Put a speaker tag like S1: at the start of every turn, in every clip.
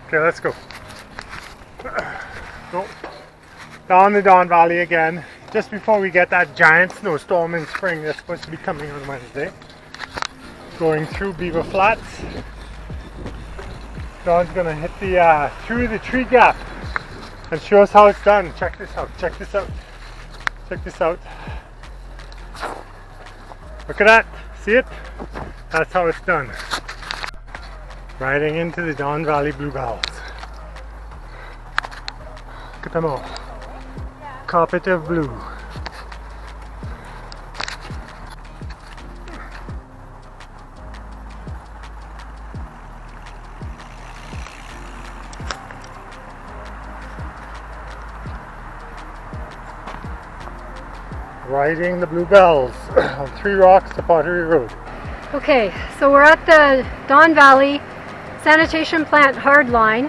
S1: Okay, let's go. Go down the Don Valley again, just before we get that giant snowstorm in spring that's supposed to be coming on Wednesday. Going through Beaver Flats. Don's gonna hit the through the tree gap and show us how it's done. Check this out, check this out, check this out. Look at that, see it? That's how it's done. Riding into the Don Valley bluebells. Look at them all. Carpet of blue. Riding the bluebells on 3 Rocks to Pottery Road.
S2: Okay, so we're at the Don Valley Sanitation Plant hard line,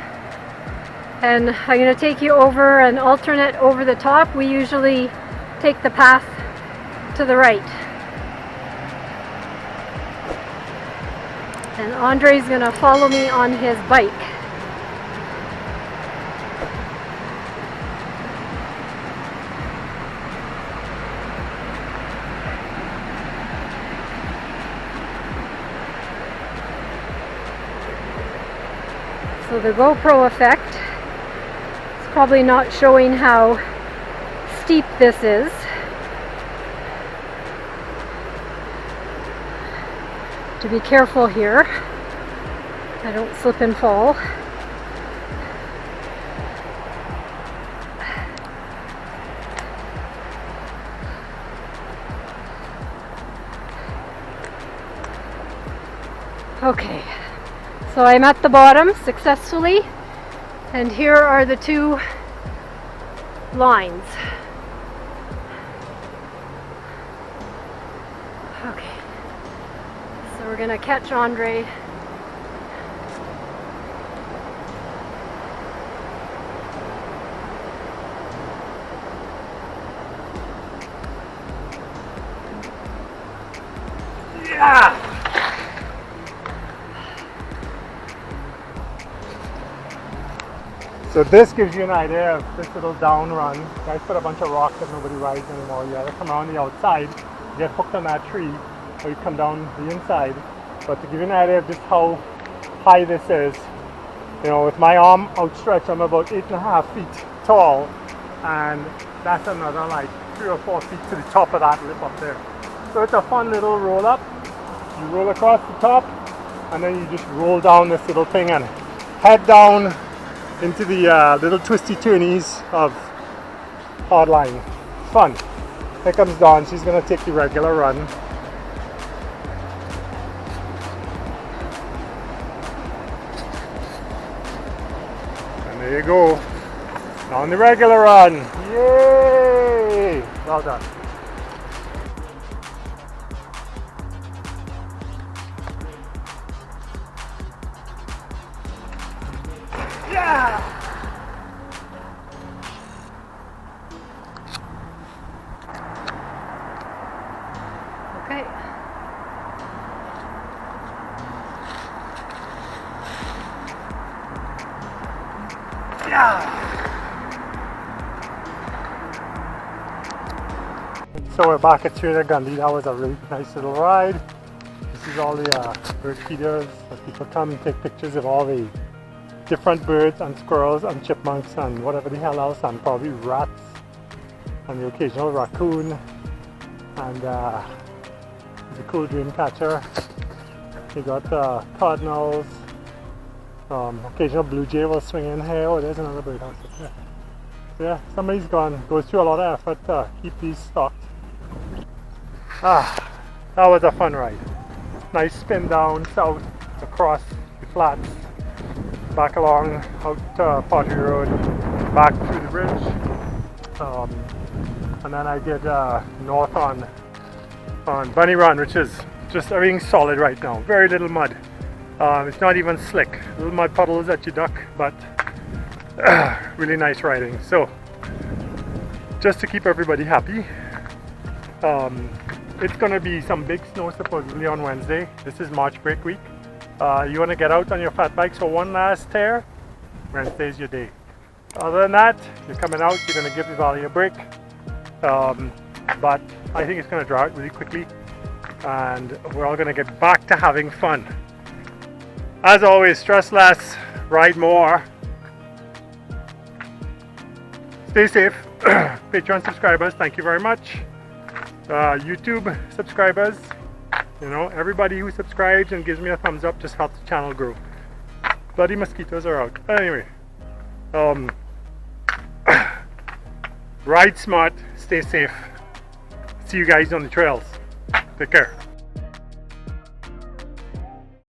S2: and I'm going to take you over and alternate over the top. We usually take the path to the right. And Andre's going to follow me on his bike. So the GoPro effect is probably not showing how steep this is. To be careful here, I don't slip and fall. Okay. So I'm at the bottom successfully, and here are the 2 lines. Okay, so we're gonna catch Andre.
S1: Yeah! So this gives you an idea of this little down run. Guys put a bunch of rocks that nobody rides anymore. You either come around the outside, get hooked on that tree, or you come down the inside. But to give you an idea of just how high this is, you know, with my arm outstretched, I'm about 8.5 feet tall, and that's another like 3 or 4 feet to the top of that lip up there. So it's a fun little roll up. You roll across the top, and then you just roll down this little thing and head down into the little twisty turnies of hardline. Fun. Here comes Dawn. She's gonna take the regular run. And there you go. On the regular run. Yay! Well done. Yeah!
S2: Okay.
S1: Yeah! So we're back at Trader Gundy. That was a really nice little ride. This is all the bird feeders that people come and take pictures of all the different birds and squirrels and chipmunks and whatever the hell else, and probably rats and the occasional raccoon, and the cool dream catcher. You got cardinals, occasional blue jay will swing in here. Oh, there's another birdhouse up there. So yeah, somebody's goes through a lot of effort to keep these stocked. Ah, that was a fun ride. Nice spin down south across the flats, back along out Pottery Road, back through the bridge, and then I did north on Bunny Run, which is just everything's solid right now. Very little mud. It's not even slick. Little mud puddles that you duck, but really nice riding. So just to keep everybody happy, it's gonna be some big snow supposedly on Wednesday. This is March break week. You want to get out on your fat bikes for one last tear, Wednesday is your day. Other than that, you're coming out, you're going to give the valley a break. But I think it's going to draw out really quickly, and we're all going to get back to having fun. As always, stress less, ride more, stay safe. Patreon subscribers, thank you very much. YouTube subscribers, you know, everybody who subscribes and gives me a thumbs up just helps the channel grow. Bloody mosquitoes are out. Anyway, ride smart, stay safe. See you guys on the trails. Take care.